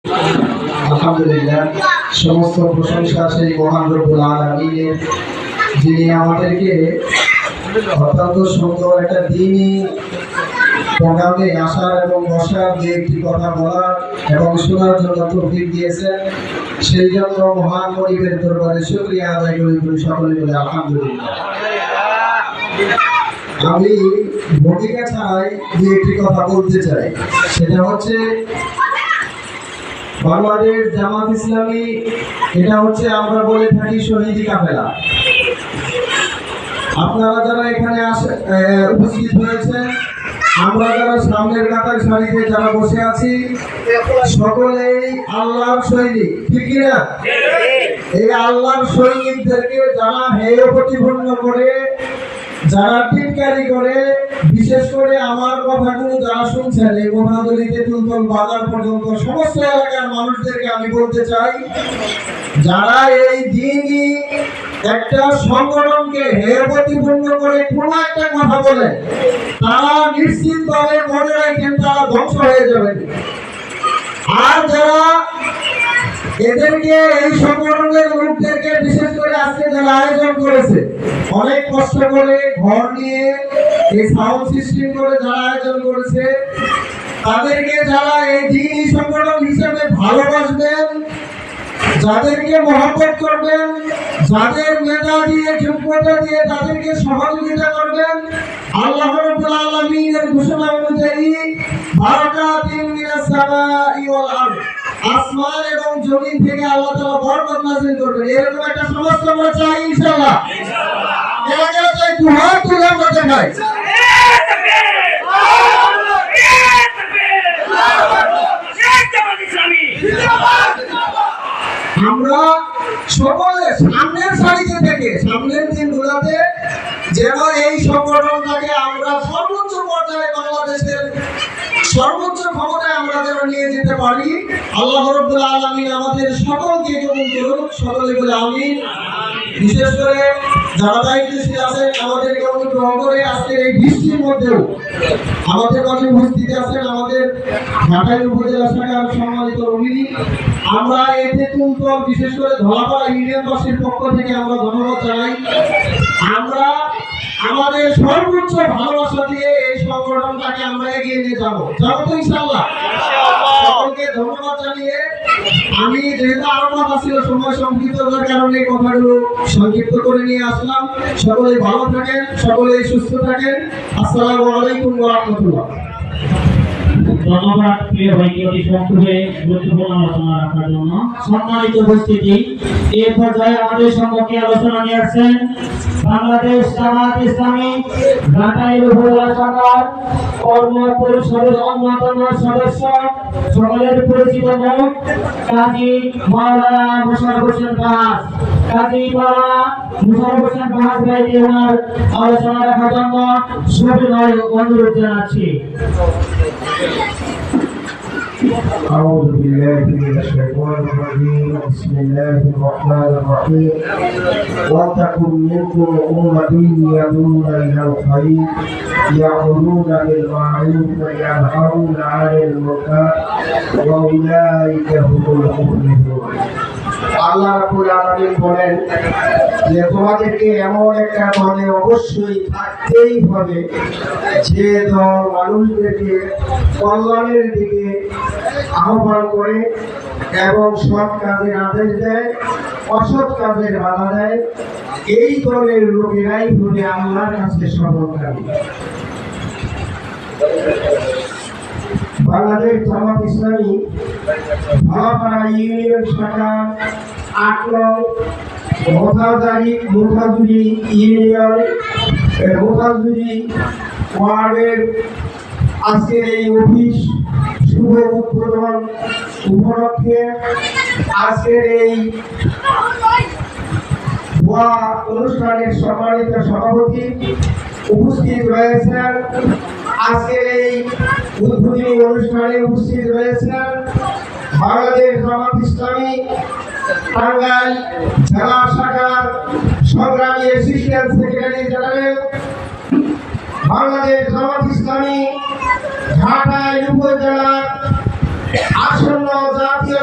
আলহামদুলিল্লাহ, সমস্ত প্রশংসা সেই মহান রব্বুল আলামিনের, যিনি আমাদেরকে অত্যন্ত সুন্দর একটা দিনই প্রোগ্রামে আসার এবং বসার, যে একটি কথা বলার এবং শোনার জন্য তৌফিক দিয়েছেন। সেই জন্য মহান গরিবের দরবারে শুকরিয়া আদায় করি সকলে বলে আলহামদুলিল্লাহ। আমি ভূমিকা ছাড়াই যে একটি কথা বলতে চাই, সেটা হচ্ছে বাংলাদেশ জামাত ইসলামী, এটা হচ্ছে আমরা বলে থাকি শহীদি কাফেলা। আপনারা যারা এখানে উপস্থিত হয়েছেন, আমরা যারা সামনের কাতার সারিতে যারা বসে আছি, সকলেই আল্লাহর সৈনিক, ঠিক কিনা? এই আল্লাহর সৈনিকদেরকে যারা হেয় প্রতিপন্ন করে, যারা টিটকারি করে, বিশেষ করে আমার কথাগুলো যারা শুনছেন, এই মহাদলিতে তুলতল বাজার পর্যন্ত সমস্ত এলাকার মানুষদেরকে আমি বলতে চাই, যারা এই দিনই একটা সংগঠনকে হেয় প্রতিপন্ন করে কোনো একটা কথা বলে, তারা নিশ্চিতভাবে মনে রাখেন তারা ধ্বংস হয়ে যাবেন। আর যারা এদেরকে, এই সংগঠনের লোকদেরকে বিশেষ করে আজকে যারা আয়োজন করেছে, অনেক কষ্ট করে ঘর নিয়ে এই সাউন্ড সিস্টেম করে যারা আয়োজন করেছে, তাদেরকে যারা এই দিনই সংগঠন হিসেবে ভালোবাসবেন, যাদেরকে মহব্বত করবেন, যাদের মেধা দিয়ে, যোগ্যতা দিয়ে তাদেরকে সহযোগিতা করবেন, আল্লাহ রাব্বুল আলামিনের ঘোষণা অনুযায়ী বারাকাতুন মিনাস সামাই ওয়াল আরদ, আসমান এবং জমিন থেকে আল্লাহ তাআলা বরকত নাযিল করবেন। এরকম একটা সমাজ আমরা চাই ইনশাআল্লাহ। এলাকা চাই দুহাত তুলে আমরা দেখাই। আমরা সকলে সামনের সারিতে থেকে সামনের দিনগুলোতে যেন এই সংগঠনটাকে আমরা সর্বোচ্চ পর্যায়ে, বাংলাদেশের সর্বোচ্চ ক্ষমতায় আমরা যেন নিয়ে যেতে পারি। আল্লাহ রাব্বুল আলামিন আমাদের সকলকে কবুল করুন, সকলে বলে আমিন। বিশেষ করে যারা দায়িত্বশীল আছেন, আমাদেরকে অনুগ্রহ করে আজকের এই বৃষ্টির মধ্যেও আমাদের মাঝে উপস্থিত আছেন আমাদের ঘাটাইল উপজেলা শাখার সম্মানিত অভিনী। আমরা এতে তুলতল, বিশেষ করে ধলাপাড়া ইউনিয়নবাসীর পক্ষ থেকে আমরা ধন্যবাদ জানাই। আমরা আমাদের সর্বোচ্চ ভালোবাসা দিয়ে এই সংগঠনটাকে আমরা এগিয়ে নিয়ে যাবো তো ইনশাআল্লাহ। সকলকে ধন্যবাদ জানিয়ে আমি, যেহেতু আরো কথা ছিল, সময় সংক্ষিপ্ততার কারণে কথাগুলো সংক্ষিপ্ত করে নিয়ে আসলাম। সকলেই ভালো থাকেন, সকলেই সুস্থ থাকেন। আসসালামু আলাইকুম ওয়া রাহমাতুল্লাহ। ধন্যবাদ প্রিয় ভাইকে অতি সংক্ষেপে গুরুত্বপূর্ণ আলোচনা রাখার জন্য। সম্মানিত উপস্থিতি, এই পর্যায়ে আমাদের সম্মুখে আলোচনা নিয়ে আসছেন বাংলাদেশ জামাত ইসলামী ঘাটাইল উপজেলা শাখার কর্ম পরিষদের অন্যতম সদস্য, সকলের পরিচিত মুখ কাজী মাওলানা মুশাররফ হোসেন বাহাস। কাজী মাওলানা মুশাররফ হোসেন বাহাস ভাইকে ওনার আলোচনা রাখার জন্য সবিনয় অনুরোধ জানাচ্ছি। أعوذ بالله من الشيطان الرجيم. بسم الله الرحمن الرحيم. وتكن منكم أمة يدعون إلى الخير يأمرون بالمعروف وينهون عن المنكر وأولئك هم المفلحون। আল্লাহ রাব্বুল আলামিন বলেন যে তোমাদেরকে এমন একটা দলে অবশ্যই থাকতেই হবে, যে দল মানুষদেরকে কল্যাণের দিকে আহ্বান করে এবং সৎ কাজের আদেশ দেয়, অসৎ কাজের বাধা দেয়। এই দলের লোকেরাই হবে আল্লাহর কাছে সফলকারী। বাংলাদেশ জামাত ইসলামী ধলাপাড়া ইউনিয়ন শাখা ৮ নং মোথাজুরি ইউনিয়ন মোথাজুরি ওয়ার্ডের আজকের এই অফিস শুভ উদ্বোধন উপলক্ষে আজকের এই অনুষ্ঠানের সম্মানিত সভাপতি উপস্থিত রয়েছেন। আজকের এই উদ্বোধনী অনুষ্ঠানে উপস্থিত রয়েছেন বাংলাদেশ জামাত ইসলামী টাঙ্গাইল জেলা শাখার সংগ্রামী assistant secretary general, Bangladesh Jamaat Islami Ghatail উপজেলার আসন্ন জাতীয়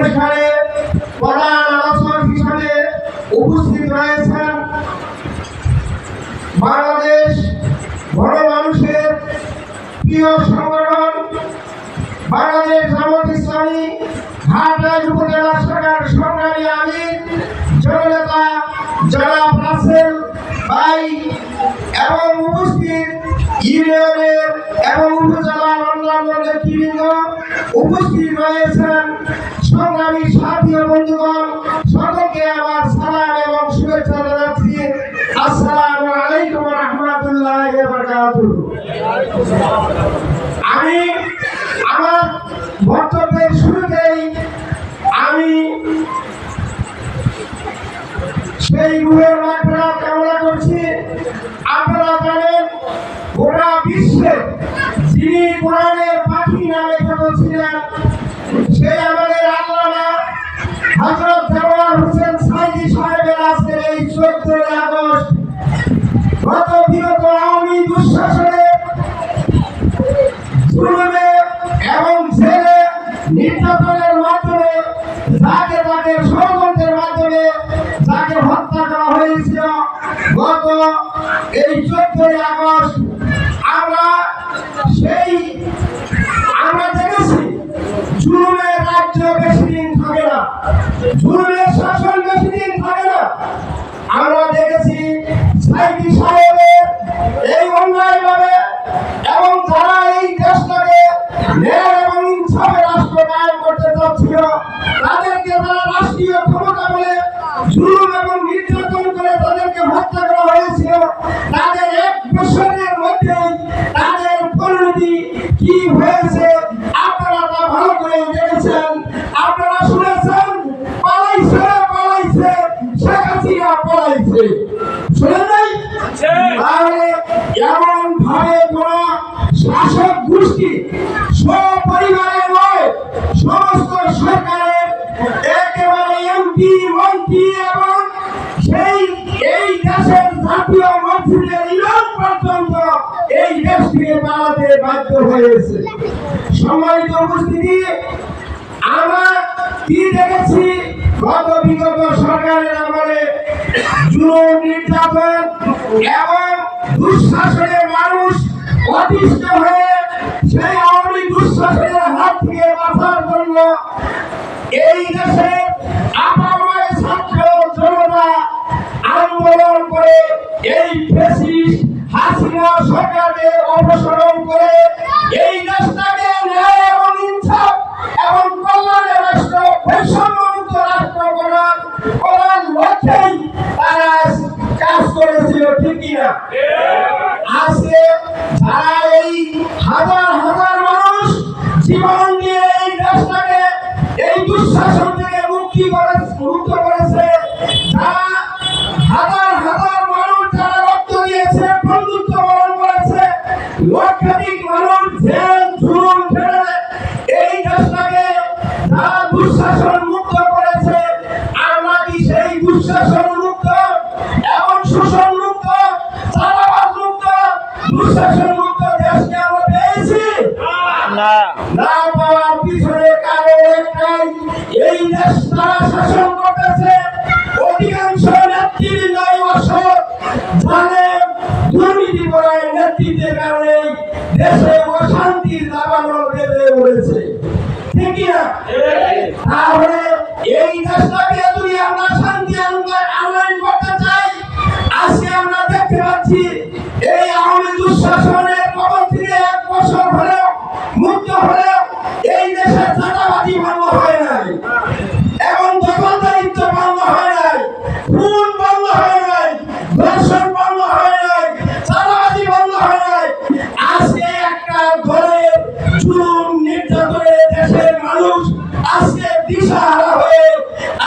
অনুষ্ঠানে প্রধান আলোচক হিসাবে উপস্থিত রয়েছেন বাংলাদেশ গণমানুষের প্রিয় সংগঠন বাংলাদেশ জামাত ইসলামী ঘাটাইল উপজেলা শাখার সংগ্রামী আমির জননেতা জনাব রাসেল ভাই এবং উপস্থিত ইউনিয়নের এবং উপজেলার অন্যান্য নেতৃবৃন্দ উপস্থিত রয়েছেন সংগ্রামী সাথী ও বন্ধুগণ, সকলকে আমার সালাম এবং শুভেচ্ছা জানাচ্ছি। আসসালামু আলাইকুম ওয়া রাহমাতুল্লাহি ওয়া বারাকাতুহু। আমি আমার বক্তব্যের শুরুতেই আমি সেই রুহের মাগফিরাত কামনা করছি। আপনারা জানেন গোটা বিশ্বে যিনি কোরআনের পাখি নামে খ্যাত ছিলেন সেই আমাদের আল্লামা হযরত দেওয়ান হোসেন সাইদি সাহেবের আজকের এই 14 আগস্ট গত বিগত আওয়ামী দুঃশাসনে জুলুমে এবং জেলে নির্যাতনের মাধ্যমে যাকে তাকে ষড়যন্ত্রের মাধ্যমে যাকে হত্যা করা হয়েছিল গত এই 14 আগস্ট আমরা দেখেছি জুলুমের রাজ্য বেশি দিন থাকে না, জুলুমের শাসন বেশি দিন থাকে না। আমরা দেখেছি সাইদি সাহেবের এই অন্যায়ভাবে এবং যারা এই দেশটাকে ন্যায় এবং ইনসাফের রাষ্ট্র কায়েম করতে চাচ্ছিল তাদেরকে তারা রাষ্ট্রীয় ক্ষমতা বলে জুলুম এবং নির্যাতন করে তাদেরকে হত্যা করা হয়েছিল। তাদের 1 বছরের মধ্যে তাদের পরিণতি কি হয়েছে আপনারা তা ভালো করে দেখেছেন, আপনারা শুনেছেন। পালাইছে শেখ হাসিনা পালাইছে, শুনেন নাই? তাহলে এমন ভাবে কোন শাসক গোষ্ঠী সপরিবারে নয়, সমস্ত সরকারের একেবারে এমপি মন্ত্রী এবং এই দেশের জাতীয় মসজিদের ইমাম পর্যন্ত এই দেশ থেকে পালাতে বাধ্য হয়েছে। সম্মানিত উপস্থিতি, আমরা কি দেখেছি গত বিগত সরকারের আমলে জুলুম নির্যাতন এবং দুঃশাসনে মানুষ অতিষ্ঠ হয়ে সেই আওয়ামী দুঃশাসনের হাত থেকে বাঁচার জন্য এই দেশে আপাময় ছাত্র জনতা আন্দোলন করে এই ফ্যাসিস্ট হাসিনা সরকারকে অপসারণ করে এই দেশটাকে ন্যায় এবং ইনসাফ এবং কল্যাণের রাষ্ট্র, বৈষম্যমুক্ত রাষ্ট্র করার লক্ষ্যেই তারা কাজ করেছিল, ঠিক কিনা? আজকে যারা এই হাজার হাজার মানুষ জীবন দিয়ে এই দেশটাকে এই দুঃশাসন থেকে মুক্ত করেছে, যারা হাজার হাজার মানুষ যারা রক্ত দিয়েছে, বন্ধুত্ব বরণ করেছে, লক্ষাধিক মানুষ জেল জুলুম ফেলে এই দেশটাকে যারা দুঃশাসন মুক্ত করেছে, আমরা কি সেই দুঃশাসন মুক্ত এবং শোষণ মুক্ত, চাঁদাবাজ মুক্ত, দুঃশাসন মুক্ত দেশকে আমরা পেয়েছি? না পাওয়ার পিছনে কারণ একটাই, এই দেশ তারা শাসন করতেছে অধিকাংশ নেতৃবৃন্দ অসৎ, জালেম, দুর্নীতিপরায়ণ নেতৃত্বের কারণে দেশে অশান্তির দাবানল বেঁধে উঠেছে, ঠিক কিনা? তাহলে এই দেশটাকে যদি আমরা শান্তি আনয়ন করতে চাই, আজকে আমরা দেখতে পাচ্ছি এই আওয়ামী দুঃশাসনের কবল থেকে 1 বছর হলেও মুক্ত হলেও এই দেশের চাঁদাবাজি বন্ধ হয় নাই এবং দখলদারিত্ব বন্ধ হয় নাই, খুন বন্ধ হয় নাই, ধর্ষণ বন্ধ হয় নাই, চাঁদাবাজি বন্ধ হয় নাই। আজকে একটা ঘরের জুলুম নির্যাতনে দেশের মানুষ আজকে দিশাহারা হয়ে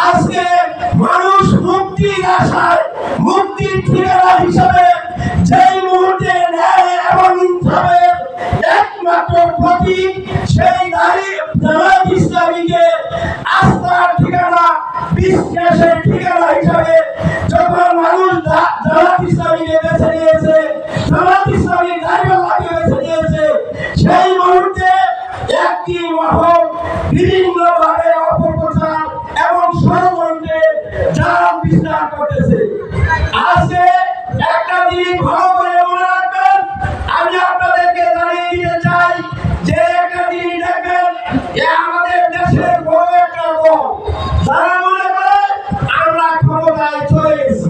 আজকে মানুষ মুক্তির আশায় মুক্তির ঠিকানা হিসাবে যেই মুহূর্তে ন্যায় এবং ইনসাফের একমাত্র প্রতীক সেই জামাত ইসলামীকে আস্থার ঠিকানা, বিশ্বাসের ঠিকানা হিসাবে যখন মানুষ জামাত ইসলামীকে বেছে নিয়েছে, জামাত ইসলামীর দায়িত্বকে বেছে নিয়েছে, সেই মুহূর্তে একটি মহল বিভিন্নভাবে অপপ্রচার করতেছে। আজকে একটা জিনিস ভালো করে মনে রাখবেন, আমি আপনাদেরকে জানিয়ে দিতে চাই যে একটা জিনিস দেখবেন, এ আমাদের দেশের বড় একটা দল যারা মনে করে আমরা ক্ষমতায় চলে গেছি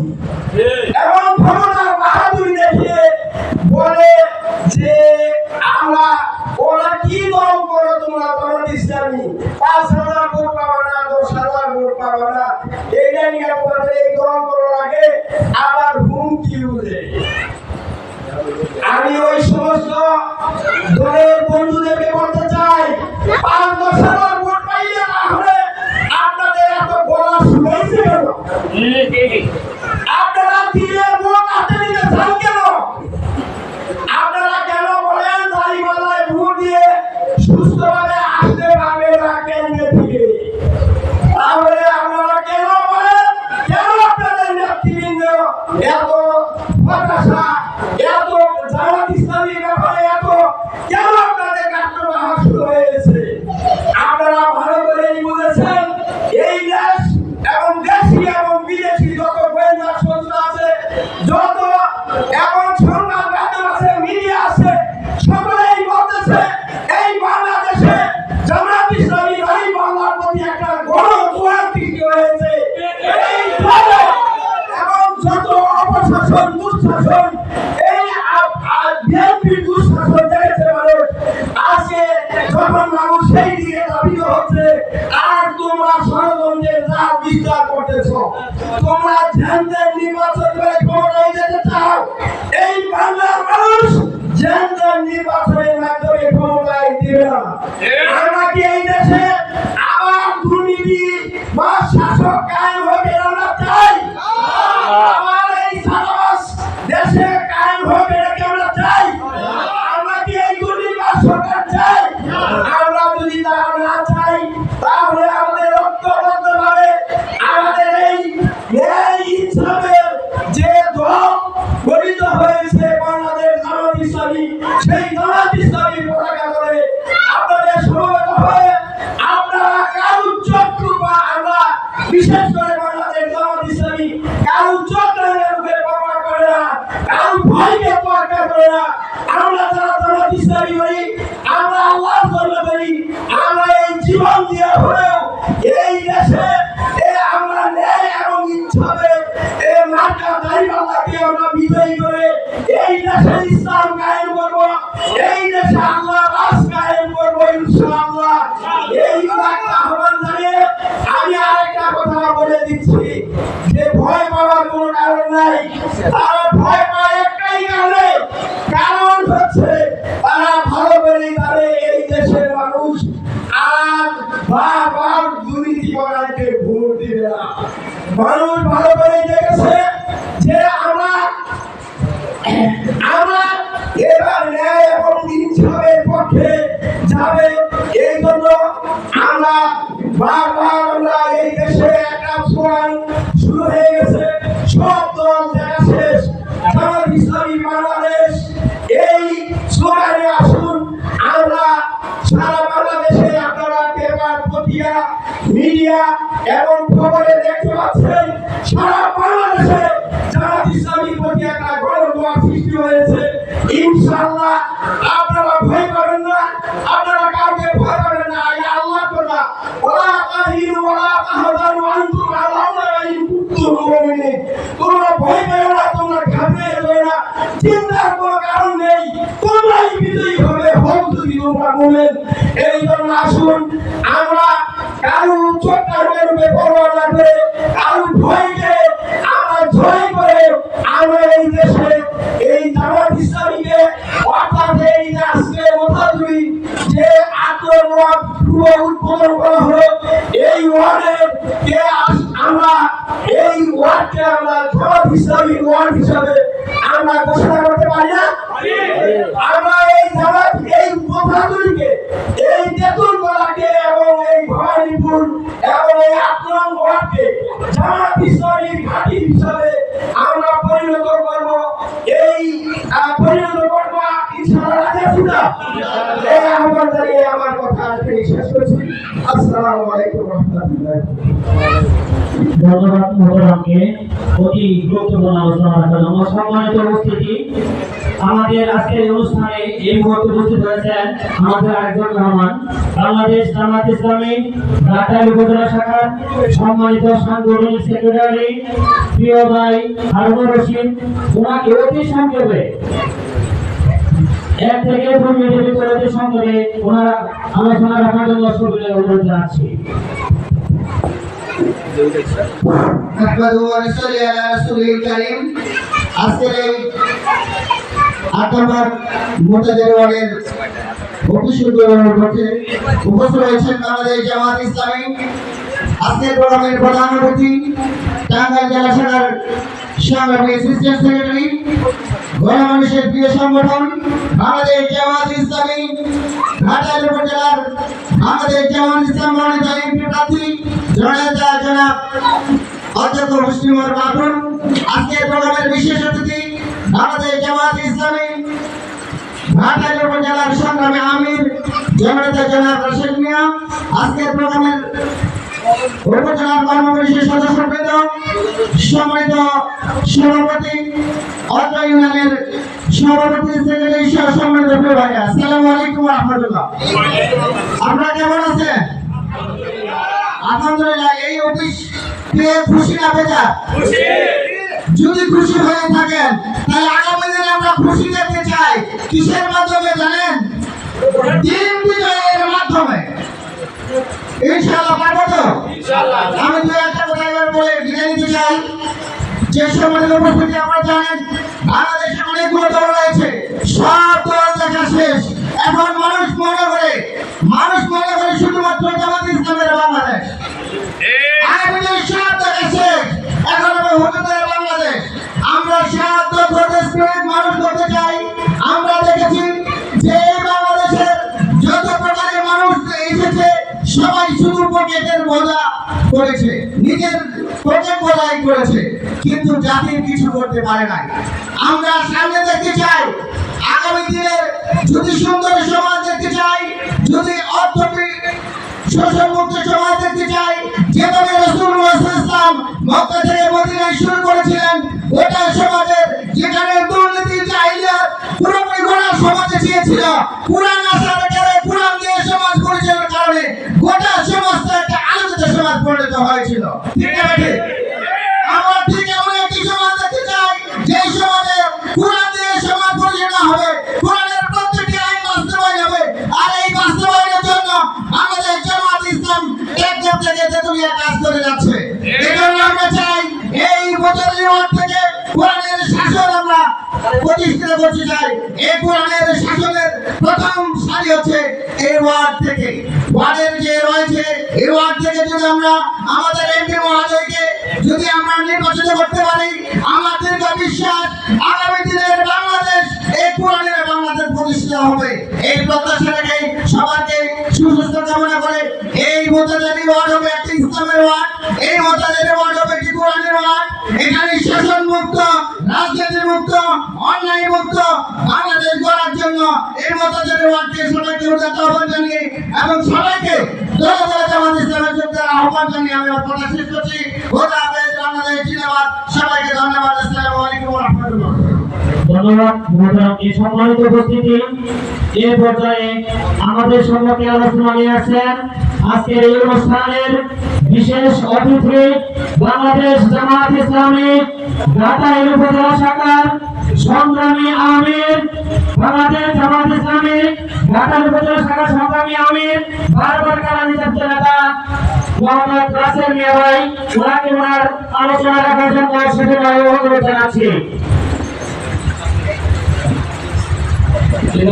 এবং ক্ষমতার বাহাদুরি দেখিয়ে বলে যে আমরা ওরা কি দল করো তোমরা জামাত ইসলামী ৫,০০০ ভোট পাবা না ১০,০০০ ভোট পাবা না এইটা নিয়ে তোমাদের এই দল করার আগে আবার হুমকি উঠে। আমি ওই সমস্ত দলের বন্ধুদেরকে বলতে চাই ৫-১০,০০০ ভোট পাইলে না হলে আপনাদের এত গলা শুনেছে কেন? আপনারা দিনের ভোট হাতে নিতে চান কেন? আপনারা কেন বলেন দাঁড়িপাল্লায় ভোট দিয়ে সুস্থভাবে আসতে পারবে না কেন্দ্রের থেকে? তাহলে আপনারা কেন বলেন, কেন আপনাদের নেতৃবৃন্দ এত হতাশা, এত জামাত ইসলামীর ব্যাপারে এত কেন আপনাদের কার্যবাহ শুরু হয়েছে? আপনারা ভালো করেই বুঝেছেন এই দেশ এবং দেশি এবং বিদেশি যত গোয়েন্দা সংস্থা আছে, যত এখন সংবাদ মাধ্যম আছে, মিডিয়া আছে, সকলেই বলতেছে এই বাংলাদেশে জামাত ইসলামী এই বাংলার প্রতি একটা গণজোয়ার সৃষ্টি হয়েছে। এই দলে এবং যত অপশাসন দুঃশাসন এই বিএনপির দুঃশাসন দেখেছে মানুষ, আজকে যখন মানুষ সেই দিকে ধাবিত হচ্ছে আর তোমরা ষড়যন্ত্রের জাল বিস্তার করতেছ, তোমরা ঝান্ডার নির্বাচন করে ক্ষমতায় যেতে চাও। এই বাংলার মানুষ ঝান্ডার নির্বাচনের মাধ্যমে ক্ষমতায় দিবে না। আমরা কি এই দেশে আবার দুর্নীতি বা শাসক কায়েম হবে আমরা চাই? আমার এই সারাবাস দেশে কায়েম হবে নাকি আমরা চাই? আমরা কি এই দুর্নীতিবাজ সরকার চাই? আমরা যদি তা না চাই তাহলে আমাদের ঐক্যবদ্ধভাবে আমাদের এই ইনসাফের যে দল গঠিত হয়েছে বাংলাদেশ জামাত ইসলামী, সেই জামাত ইসলামী পতাকা ধরে আপনাদের সমবেত হয়ে আপনারা কারো চক্র বা আমরা বিশেষ করে বাংলাদেশ জামাত ইসলামী কারো চক্রের উপরে পরোয়া করে না, কারো ভয়কে তোয়াক্কা করে না। আমরা যারা জামাত ইসলামী করি, আমরা আল্লাহর জন্য করি, আমরা এই জীবন দিয়ে হলেও এই দেশে আমরা ন্যায় এবং ইনসাফে মার্কা দাঁড়িপাল্লাকে আমরা বিজয়ী করে এই দেশে ইসলাম কায়েম করব, এই দেশে আল্লাহ রাজ কায়েম করব ইনশাআল্লাহ। এই একটা আহ্বান জানিয়ে আমি আরেকটা কথা বলে দিচ্ছি যে ভয় পাওয়ার কোনো কারণ নাই। তারা ভয় পায় একটাই কারণে, কারণ হচ্ছে তারা ভালো করে জানে এই দেশের মানুষ আর বারবার দুর্নীতি করাকে ভোট দিবে না। মানুষ ভালো করে দেখেছে যে আমরা এবার ন্যায় এবং ইনসাফের পক্ষে যাবে। এই জন্য আমরা বারবার আমরা এই দেশে একটা স্লোগান শুরু হয়ে গেছে, সব দল দেখা শেষ জামাত ইসলামী বাংলাদেশ। এই স্লোগানে আসুন, আমরা সারা বাংলাদেশে আপনারা পেপার পত্রিকা মিডিয়া এবং খবরে দেখতে পাচ্ছেন সারা বাংলাদেশে জামাত ইসলামীর প্রতি একটা গণজোয়ার সৃষ্টি হয়েছে। ইনশাআল্লাহ আপনারা ভয় পাবেন না, আপনারা কাউকে ভয় পাবেন না। আগে আল্লাহ কথা ওলা তাহিনু ওলা তাহজানু আনতুম আলাউনা ইন কুনতুম মুমিনিন। তোমরা ভয় পেও না, তোমরা ঘাবড়ে যেও না, চিন্তার কোনো কারণ নেই, তোমরাই বিজয়ী হবে হোক যদি তোমরা মুমিন। এই জন্য আসুন আমরা কারো চোখের উপরে পরোয়া না করে কারো ভয়কে আমরা জয় করে আমরা এই দেশে এই জামাত ইসলামীকে অর্থাৎ এই আজকে মতাদুরি যে আক্রমণ পুরো উদ্বোধন করা হলো এই ওয়ার্ডের কে আমরা এই ওয়ার্ডকে আমরা জামাত ইসলামী ওয়ার্ড হিসাবে আমরা ঘোষণা করতে পারি না? আমরা এই জামাত এই মতাদুরিকে এই তেতুলতলাকে এবং এই ভবানীপুর এবং এই আক্রমণ ওয়ার্ডকে জামাত ইসলামীর ঘাঁটি হিসাবে আমরা পরিণত করব। এই পরিণত করব ইনশাআল্লাহ। এই আহ্বান জানিয়ে আমার কথা শেষ করছি। আসসালামু আলাইকুম ওয়া রাহমাতুল্লাহি। ধন্যবাদ মোহতরমকে অতি গুরুত্বপূর্ণ আলোচনা রাখার জন্য। সম্মানিত উপস্থিতি, আমাদের আজকের এই অনুষ্ঠানে এই মুহূর্তে উপস্থিত হয়েছেন আমাদের আরেকজন মেহমান, বাংলাদেশ জামাত ইসলামী ঘাটাইল উপজেলা শাখার সম্মানিত সাংগঠনিক সেক্রেটারি প্রিয় ভাই হারুনুর রশিদ। ওনাকে অতি সংক্ষেপে 1 থেকে 2 মিনিটের ভিতরে অতি সংক্ষেপে ওনার আলোচনা রাখার জন্য সকলে অনুরোধ জানাচ্ছি। نحمده ونصلي على رسوله الكريم। আজকের এই 8 নম্বর মোতাজার ওয়ার্ডের উপস্থিত হয়েছেন বাংলাদেশ জামাত ইসলামী। আজকের প্রোগ্রামের প্রধান অতিথি টাঙ্গাইল জেলা শাখার সংগ্রামী অ্যাসিস্ট্যান্ট সেক্রেটারি, গণমানুষের প্রিয় সংগঠন বাংলাদেশ জামাত ইসলামী ঘাটাইল উপজেলার বাংলাদেশ জামাত ইসলাম মনোনীত এমপি প্রার্থী জননেতা জনাব অধ্যক্ষ মুসলিমুর রহমান। আজকের প্রোগ্রামের বিশেষ অতিথি বাংলাদেশ জামাত ইসলামী ঘাটাইল উপজেলার সংগ্রামী আমির জননেতা জনাব রশিদ মিয়া। আজকের প্রোগ্রামের উপজেলার কর্মপরিষদের সদস্যবৃন্দ, সম্মানিত সভাপতি, অত্র ইউনিয়নের সভাপতি, সেক্রেটারি সহ সম্মানিত প্রিয় ভাইরা, আসসালামু আলাইকুম ওয়া রাহমাতুল্লাহ। আপনারা কেমন আছেন? আলহামদুলিল্লাহ। এই অফিস পেয়ে খুশি না বেজার? যদি খুশি হয়ে থাকেন তাহলে আগামী দিনে আমরা খুশি দেখতে চাই। কিসের মাধ্যমে জানেন? দিন বিজয়ের মাধ্যমে। ইনশাআল্লাহ পারবো তো? আমি দু একটা কথা এবার বলে বিদায় নিতে চাই। যে সম্মানিত উপস্থিতি, আপনারা জানেন বাংলাদেশে অনেকগুলো দল রয়েছে, সব দল দেখা শেষ। এখন মানুষ মনে করে শুধুমাত্র জামাত ইসলামের বাংলাদেশ। আগামী দিনে সব দেখা শেষ। এখন হবে হুজুরের বাংলাদেশ। আমরা সাত প্রদেশ মানুষ করতে চাই। আমরা দেখেছি যে এই বাংলাদেশের যত প্রকারের মানুষ এসেছে সবাই শুধু পকেটের বোঝা করেছে, নিজের পকেট বোঝাই করেছে, কিন্তু জাতির কিছু করতে পারে নাই। আমরা সামনে দেখতে চাই আগামী দিনের যদি সুন্দর সমাজ দেখতে চাই, যদি শোষণ মুক্ত সমাজ দেখতে চাই, যেভাবে রাসূলুল্লাহ সাল্লাল্লাহু আলাইহি ওয়াসাল্লাম মক্কা থেকে মদিনায় শুরু করেছিলেন, ওটা সমাজের যেখানে দুর্নীতি জাহিলিয়াত পুরোপুরি গোটা সমাজে চেয়েছিল, কুরআন আসার কারণে কুরআন দিয়ে সমাজ পরিচালনার কারণে গোটা সমাজটা একটা আলোকিত সমাজ পরিণত হয়েছিল। ঠিক আছে? আমরা ঠিক এমন একটি সমাজ দেখতে চাই যে সমাজে কুরআন দিয়ে সমাজ পরিচালনা হবে, কুরআনের প্রত্যেকটি আইন বাস্তবায়ন হবে। আর এই বাস্তবায়নের জন্য আমাদের জামাত ইসলাম এক জায়গা থেকে তেতুলিয়া কাজ করে যাচ্ছে। এজন্য আমরা চাই এই বছরের ওয়ার্ড থেকে কুরআনের শাসন আমরা প্রতিষ্ঠিত করতে চাই। এই কোরআনের শাসনের প্রথম সারি হচ্ছে এই ওয়ার্ড থেকে। ওয়ার্ডের যে রয়েছে এই ওয়ার্ড থেকে যদি আমরা আমাদের এমপি মহোদয়কে যদি আমরা নির্বাচিত করতে পারি, আমাদের বিশ্বাস আগামী দিনের বাংলাদেশ এই কোরআনের বাংলাদেশ প্রতিষ্ঠিত হবে। এই প্রত্যাশা রেখে সবাইকে সুস্বাস্থ্য কামনা করে এই মোতাজারি ওয়ার্ড হবে একটি ইসলামের ওয়ার্ড, এই মোতাজারি ওয়ার্ড হবে একটি কোরআনের ওয়ার্ড। এখানে শাসন মুক্ত, রাজনীতি মুক্ত, অন্যায় মুক্ত বাংলাদেশ গড়ার জন্য এই মোতাজারি ওয়ার্ডকে সবাইকে উদাত্ত আহ্বান জানিয়ে এবং সবাইকে দলে দলে জামাত ইসলামের যোগদান আহ্বান জানিয়ে আমি আমার কথা শেষ করছি। খোদা হাফেজ। বাংলাদেশ জিন্দাবাদ। সবাইকে ধন্যবাদ। আসসালামু আলাইকুম ওয়া রাহমাতুল্লাহ। ধন্যবাদ মোহতরমকে। সম্মানিত উপস্থিতি, এ পর্যায়ে আমাদের সম্মুখে আলোচনা নিয়ে আসছেন আজকের এই অনুষ্ঠানের বিশেষ অতিথি বাংলাদেশ জামাত ইসলামী ঘাটাইল উপজেলা শাখার সংগ্রামী আমির, বাংলাদেশ জামাত ইসলামী ঘাটাইল উপজেলা শাখার সংগ্রামী আমির, বারবার কালানি জাতীয় নেতা মোহাম্মদ রাসেল মিয়া ভাই। ওনাকে ওনার আলোচনা রাখার জন্য সেখানে অনুরোধ জানাচ্ছি।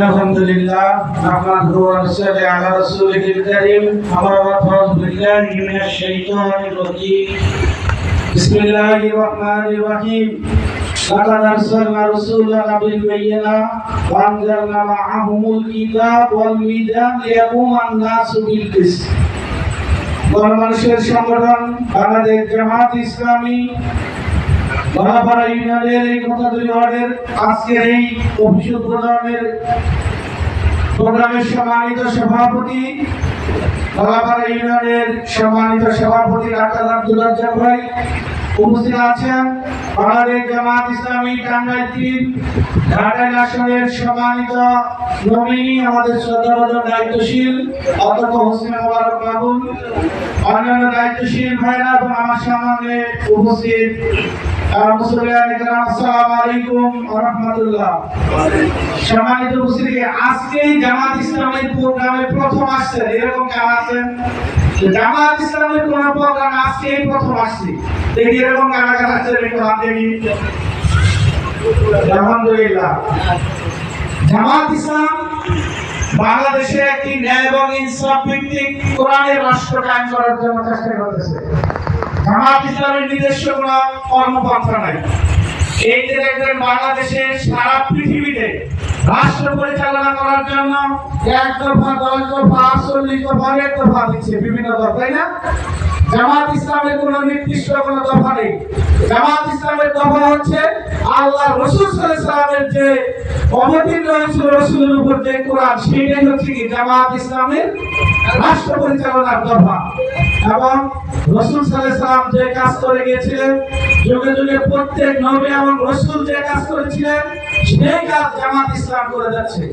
আলহামদুলিল্লাহ নাহমাদুহু ওয়া নুসাল্লি আলা রাসূলিল কারীম। আম্মা বা'দ, আউযু বিল্লাহি মিনাশ শাইতানির রাজীম। বিসমিল্লাহির রাহমানির রাহিম। লাকাদ আরসালনা রাসূলানা বিল বায়িনাতি ওয়া আনজালনা মা'আহুমুল কিতাব ওয়াল মিজান লিয়াকুমান নাসু বিল কিসত। গণমানুষের সংগঠন বাংলাদেশ জামাত ইসলামী বারাপাড়া ইউনিয়নের এই মোতাজারি ওয়ার্ডের আজকের এই অফিস উদ্বোধনের প্রোগ্রামের সম্মানিত সভাপতি ধলাপাড়া ইউনিয়নের সম্মানিত সভাপতি ডাক্তার আব্দুল রাজ্জাক ভাই উপস্থিত আছেন। বাংলাদেশ জামাত ইসলামী টাঙ্গাইল 3 ঘাটাইল আসনের সম্মানিত নমিনি আমাদের শ্রদ্ধাভাজন দায়িত্বশীল অধ্যক্ষ হোসেন মোবারক বাবুল, অন্যান্য দায়িত্বশীল ভাইরা এবং আমার সামনে উপস্থিত মুসলিম ইকরাম, আসসালামু আলাইকুম ওয়া রাহমাতুল্লাহ। সম্মানিত উপস্থিতি, আজকে জামাত ইসলামের প্রোগ্রামে প্রথম আসছেন, এরকম কেন আছেন? জামাত ইসলামের কোন প্রোগ্রাম আজকে প্রথম আসছে, দেখি এরকম কারা কারা আছেন একটু হাত দেখি। আলহামদুলিল্লাহ। জামাত ইসলাম বাংলাদেশে একটি ন্যায় এবং ইনসাফ ভিত্তিক কোরআনের রাষ্ট্র কায়েম করার জন্য চেষ্টা করতেছে। জামাত ইসলামের নিজস্ব কোনো কর্মপন্থা নাই। এই যে দেখবেন বাংলাদেশে সারা পৃথিবীতে রাষ্ট্র পরিচালনা করার জন্য 1 দফা 10 দফা 48 দফা 1 দফা দিচ্ছে বিভিন্ন দল, তাই না? জামাত ইসলামের কোনো নির্দিষ্ট কোনো দফা নেই। জামাত ইসলামের দফা হচ্ছে আল্লাহ রাসূল সাল্লাল্লাহু আলাইহি ওয়াসাল্লামের যে অবতীর্ণ হয়েছিল রাসূলের উপর যে কোরআন, সেটাই হচ্ছে কি জামাত ইসলামের রাষ্ট্র পরিচালনার দফা। এবং রাসূল সাল্লাল্লাহু আলাইহি ওয়াসাল্লাম যে কাজ করে গিয়েছিলেন, যুগে যুগে প্রত্যেক নবী এবং রাসূল যে কাজ করেছিলেন, সেই কাজ জামাত ইসলাম করে যাচ্ছে।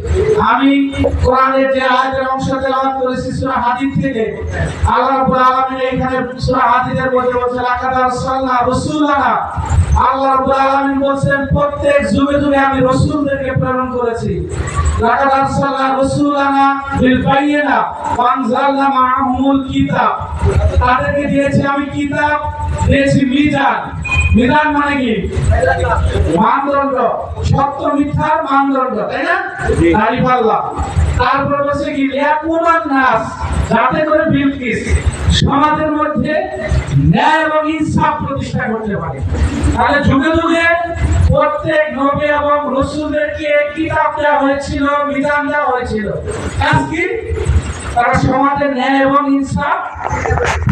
আমি কোরআনের যে আয়াতের অংশ তেলাওয়াত করেছি সূরা হাদীদ থেকে, আল্লাহ রাব্বুল আলামিন এখানে সূরা হাদীদের মধ্যে বলেছেন লাকাদ আরসালনা রাসূলানা, আল্লাহ রাব্বুল আলামিন বলেন প্রত্যেক যুগে যুগে আমি রাসূলদেরকে প্রেরণ করেছি। লাকাদ আরসালনা রাসূলানা বিল বায়িনা ওয়া আনজালনা মাআহুমুল কিতাব, তাদেরকে দিয়েছি আমি কিতাব, দিয়েছি মিজান। মিজান মানে কি? মানদণ্ড, সত্য মিথ্যার মানদণ্ড, তাই না? দাঁড়িপাল্লা। তারপর বলছে কি লিয়াকুমান নাস, যাতে করে বিলকিস সমাজের মধ্যে ন্যায় এবং ইনসাফ প্রতিষ্ঠা করতে পারে। তাহলে যুগে যুগে প্রত্যেক নবী এবং রাসূলদেরকে কিতাব দেওয়া হয়েছিল, বিধান দেওয়া হয়েছিল। আজকে তারা সমাজের ন্যায় এবং ইনসাফ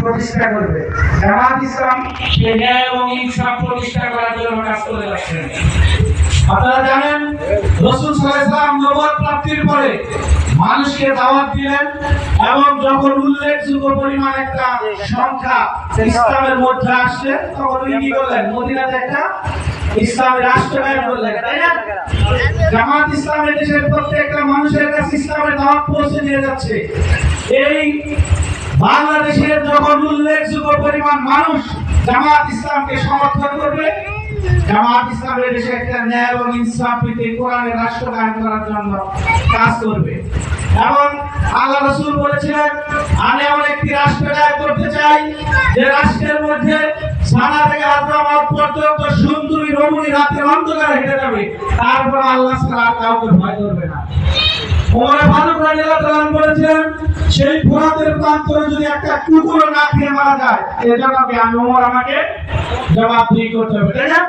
প্রতিষ্ঠা করবে। জামাত ইসলাম সেই ন্যায় এবং ইনসাফ প্রতিষ্ঠা করার জন্য কাজ করে যাচ্ছেন। আপনারা জানেন রাসূল সাল্লাল্লাহু আলাইহি ওয়াসাল্লাম নবুয়ত প্রাপ্তির পরে মানুষকে দাওয়াত দিলেন এবং যখন উল্লেখযোগ্য পরিমাণ একটা সংখ্যা ইসলামের মধ্যে আসছে, তখন উনি কি করলেন? মদিনাতে একটা ইসলামের রাষ্ট্র কায়েম করলেন, তাই না? জামাত ইসলামের দেশের প্রত্যেকটা মানুষের কাছে ইসলামের দাওয়াত পৌঁছে দিয়ে যাচ্ছে। এই বাংলাদেশের যখন উল্লেখযোগ্য পরিমাণ মানুষ জামাত ইসলামকে সমর্থন করবে, জামাত ইসলামের দেশে একটা ন্যায় এবং ইনসাফ ভিত্তিক কোরআনের রাষ্ট্র কায়েম করার জন্য কাজ করবে। এবং আল্লাহ রাসূল বলেছিলেন আমি এমন একটি রাষ্ট্র কায়েম করতে চাই যে রাষ্ট্রের মধ্যে সানা থেকে হাজরামাত পর্যন্ত সুন্দরী রমণী রাতের অন্ধকারে হেঁটে যাবে, তারপর আল্লাহ ছাড়া আর কাউকে ভয় করবে না। ওমর ফারুক রাদিয়াল্লাহু তাআলা বলেছিলেন সেই ফোরাতের প্রান্তরে যদি একটা কুকুর না খেয়ে মারা যায়, এজন্য আমি ওমর আমাকে জবাবদিহি করতে হবে, তাই না?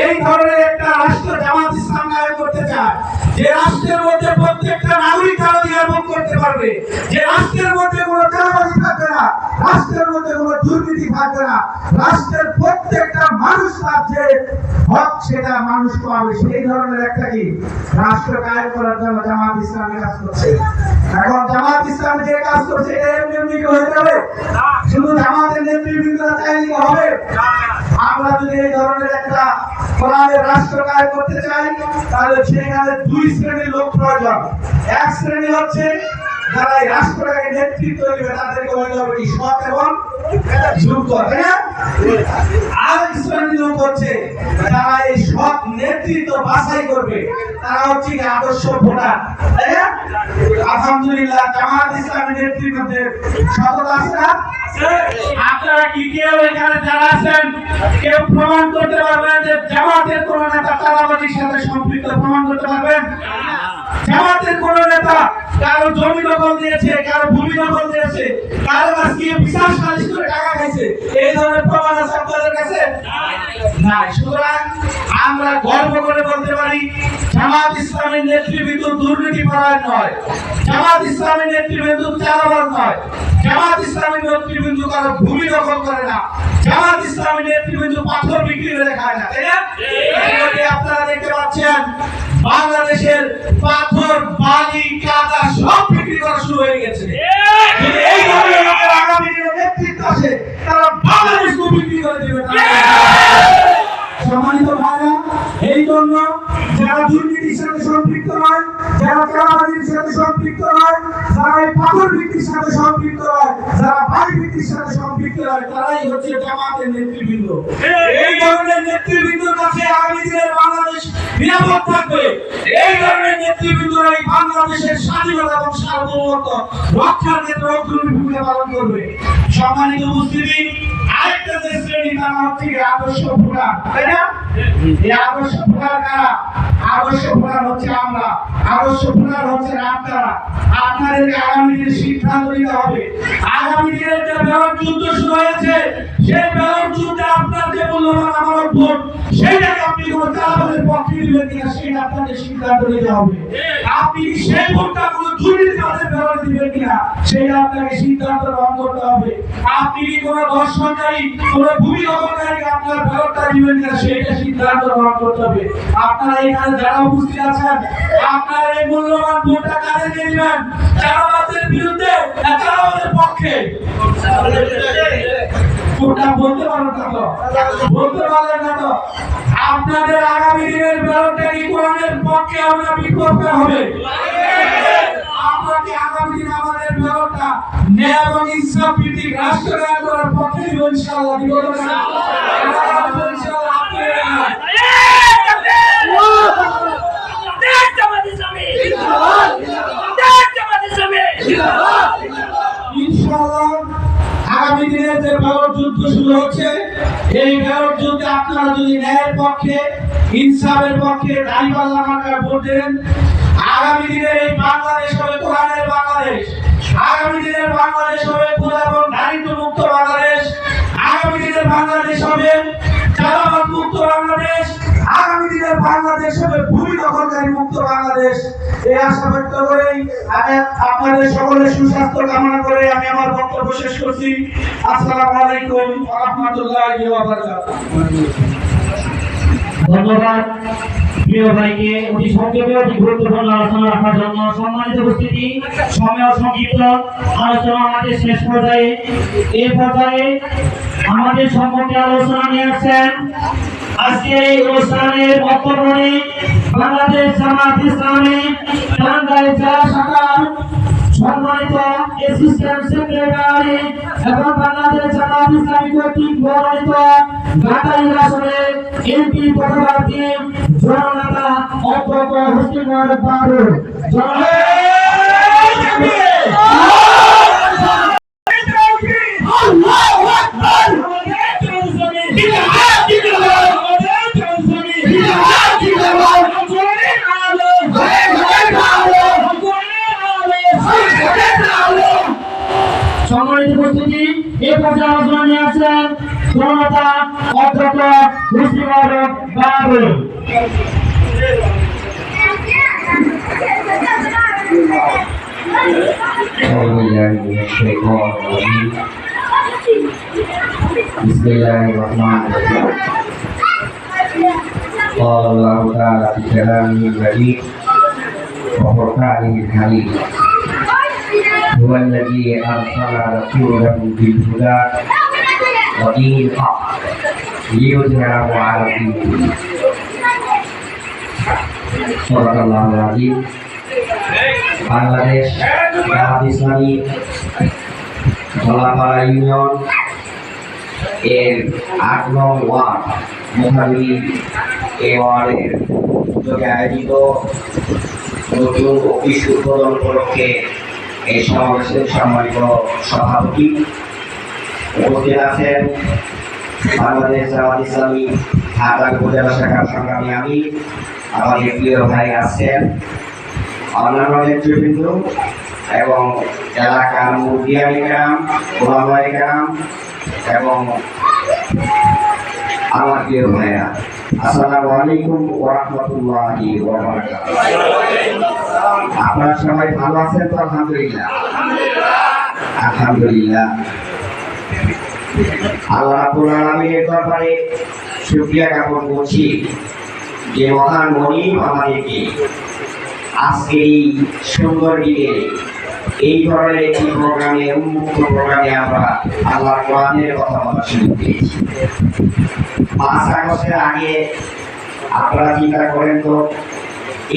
এই ধরনের একটা রাষ্ট্র জামাত ইসলাম কায়েম করতে চায়, যে রাষ্ট্রের মধ্যে প্রত্যেকটা নাগরিক তার অধিকার ভোগ করতে পারবে, যে রাষ্ট্রের মধ্যে কোনো চাঁদাবাজি থাকবে না, রাষ্ট্রের মধ্যে কোনো দুর্নীতি থাকবে না, রাষ্ট্রের প্রত্যেকটা মানুষ তার যে হক সেটা মানুষ পাবে। সেই ধরনের একটা কি রাষ্ট্র কায়েম করার জন্য জামাত ইসলাম কাজ করছে। এখন জামাত ইসলাম যে কাজ করছে এটা এমনি হয়ে যাবে? শুধু জামাতের নেতৃবৃন্দরা চাইলে হবে? আমরা যদি এই ধরনের একটা কোরআনের রাষ্ট্র কায়েম করতে চাই, তাহলে সেখানে 2 শ্রেণীর লোক প্রয়োজন। এক শ্রেণী হচ্ছে যারা এই রাষ্ট্রটাকে নেতৃত্ব দেবে, তাদেরকে হতে হবে সৎ এবং যোগ্য, তাই না? আর এক শ্রেণীর লোক হচ্ছে যারা এই সৎ নেতৃত্ব বাছাই করবে, তারা হচ্ছে আদর্শ ভোটার, তাই না? আলহামদুলিল্লাহ জামাত ইসলামের নেতৃত্বে সততা আছে না? আপনারা কি কেউ এখানে যারা আছেন কেউ প্রমাণ করতে পারবেন যে জামাতের কোন নেতা চাঁদাবাজির সাথে সম্পৃক্ত? প্রমাণ করতে পারবেন? জামাতের কোন নেতা কারো জমি দখল দিয়েছে, কারো ভূমি দখল দিয়েছে, কারো কাছ থেকে বিচার সালিশ করে টাকা খাইছে, এই ধরনের প্রমাণ আছে আপনাদের কাছে? নাই। সুতরাং আমরা গর্ব করে বলতে পারি জামাত ইসলামের নেতৃবৃন্দ দুর্নীতি পরায়ণ নয়, জামাত ইসলামের নেতৃবৃন্দ চাঁদাবাজ নয়, জামাত ইসলামের নেতৃবৃন্দ কারো ভূমি দখল করে না, জামাত ইসলামের নেতৃবৃন্দ পাথর বিক্রি করে খায় না, তাই না? আপনারা দেখতে পাচ্ছেন বাংলাদেশের পাথর, বালি, কাদা সব বিক্রি করা শুরু হয়ে গেছে। সম্মানিত ভাইরা, এই জন্য যারা দুর্নীতির সাথে সম্পৃক্ত নয়, যারা চাঁদাবাজির সাথে সম্পৃক্ত নয়, যারা এই পাথর বৃত্তির সাথে সম্পৃক্ত নয়, যারা ভাই বৃত্তির সাথে সম্পৃক্ত নয়, তারাই হচ্ছে জামাতের নেতৃবৃন্দ। এই ধরনের নেতৃবৃন্দর কাছে আগামী দিনের বাংলাদেশ নিরাপদ থাকবে। এই ধরনের নেতৃবৃন্দরা এই বাংলাদেশের স্বাধীনতা এবং সার্বভৌমত্ব রক্ষার ক্ষেত্রে অগ্রণী ভূমিকা পালন করবে। সম্মানিত উপস্থিতি, আরেকটা যে শ্রেণী তারা হচ্ছে আদর্শ ভোটার, তাই না? এই আদর্শ ভোটার কারা? আদর্শ ভোটার হচ্ছে আমরা, আদর্শ ভোটার হচ্ছে আপনারা। আপনাদেরকে আগামী দিনে সিদ্ধান্ত নিতে হবে। আগামী দিনের যে ব্যালট যুদ্ধ শুরু হয়েছে, সেই ব্যালট যুদ্ধে আপনার যে মূল্যবান আমার ভোট, সেইটাকে আপনি কোনো চালাবাদের পক্ষে দিবেন কিনা সেটা আপনাকে সিদ্ধান্ত নিতে হবে। আপনি কি সেই ভোটটা কোনো দুর্নীতিবাদের ব্যালট দিবেন কিনা সেটা আপনাকে সিদ্ধান্ত গ্রহণ করতে হবে। আপনি কি কোনো দর্শনকারী, কোনো ভূমি দখলকারী আপনার ব্যালটটা দিবেন কিনা সেটা সিদ্ধান্ত গ্রহণ করতে হবে। আপনারা এখানে যারা উপস্থিত আছেন, আপনারা এই মূল্যবান ভোটটা কাদেরকে দিবেন? চালাবাদের বিরুদ্ধে না চালাবাদের পক্ষে? ভোটটা বলতে পারেন না তো, বলতে পারলেন না তো। আপনাদের আগামী দিনের ব্যালটটা কি কোরআনের পক্ষে হবে না বিপক্ষে হবে? আমরা কি আগামী দিনে আমাদের ব্যালটটা ন্যায় এবং ইনসাফ ভিত্তিক রাষ্ট্র গঠন করার পক্ষে দিব? ইনশাআল্লাহ দিব না? ইনশাআল্লাহ ইনশাআল্লাহ আগামী দিনের যে ব্যালট যুদ্ধ শুরু হচ্ছে, এই ব্যালট যুদ্ধে আপনারা যদি ন্যায়ের পক্ষে, ইনসাফের পক্ষে দাঁড়িপাল্লা মার্কায় ভোট দেন, আগামী দিনের এই বাংলাদেশ হবে কোরআনের বাংলাদেশ। আগামী দিনের বাংলাদেশ হবে ক্ষুধা এবং দারিদ্র মুক্ত বাংলাদেশ। আগামী দিনের বাংলাদেশ হবে চাঁদাবাজ মুক্ত বাংলাদেশ। আগামী দিনের বাংলাদেশ হবে ভূমি দখলকারী মুক্ত বাংলাদেশ। এই আশা ব্যক্ত করেই আমি আপনাদের সকলের সুস্বাস্থ্য কামনা করে আমি আমার বক্তব্য শেষ করছি। আসসালামু আলাইকুম ওয়া রাহমাতুল্লাহি ওয়া বারাকাতুহু। ধন্যবাদ প্রিয় ভাইকে অতি সংক্ষেপে অতি গুরুত্বপূর্ণ আলোচনা রাখার জন্য। সম্মানিত উপস্থিতি, সময় সংক্ষিপ্ত, আলোচনা আমাদের শেষ পর্যায়ে। এই পর্যায়ে আমাদের সম্মুখে আলোচনা নিয়ে আসছেন আজকের এই অনুষ্ঠানের বক্তব্যে বাংলাদেশ জামাত ইসলামী টাঙ্গাইল জেলা শাখার সম্মানিত অ্যাসিস্ট্যান্ট সেক্রেটারি এবং বাংলাদেশ জামাত ইসলামী কর্তৃক মনোনীত ঘাটাইল আসনের এমপি পদপ্রার্থী জননেতা অধ্যক্ষ হোসেন বাবুল। সম্মানিত উপস্থিতি, এই পর্যায়ে আলোচনা নিয়ে আসছেন জননেতা অধ্যক্ষ Hossain Babul. Bismillahirrahmanirrahim. Qala Allah Ta'ala fi kalamihil majid wa furqanihil hamid. Huwa alladhi arsala rasulahu bil huda wa dinil haqq liyudhhirahu 'ala ad-din kullihi. Sadaqallahul azim. Bangladesh Jamaat Islami Dhalapara union এর ৮ নং ওয়ার্ড মোহাবি এ ওয়ার্ডের উদ্যোগে আয়োজিত নতুন অফিস উদ্বোধন উপলক্ষে এই সমাবেশের সম্মানিত সভাপতি উপস্থিত আছেন বাংলাদেশ জামাত ইসলামী ঢাকা উপজেলা শাখার সংগ্রামী আমির আমাদের প্রিয় ভাই আছেন, অন্যান্য নেতৃবৃন্দ এবং এলাকার মুরব্বিয়ানি গ্রাম, ওলামায়ে গ্রাম এবং আমার প্রিয় ভাইরা, আসসালামু আলাইকুম ওয়া রাহমাতুল্লাহি ওয়া বারাকাতুহু। আপনারা সবাই ভালো আছেন তো? আলহামদুলিল্লাহ, আলহামদুলিল্লাহ। আল্লাহ রাব্বুল আলামিনের দরবারে শুকরিয়া জ্ঞাপন করছি যে মহান মনিব আমাদেরকে আজকে এই সুন্দর দিনে এই ধরনের একটি প্রোগ্রামে, উন্মুক্ত প্রোগ্রামে আমরা আল্লাহর কোরআনের কথা বলা শুরু করেছি। 5 আগস্টের আগে আপনারা চিন্তা করেন তো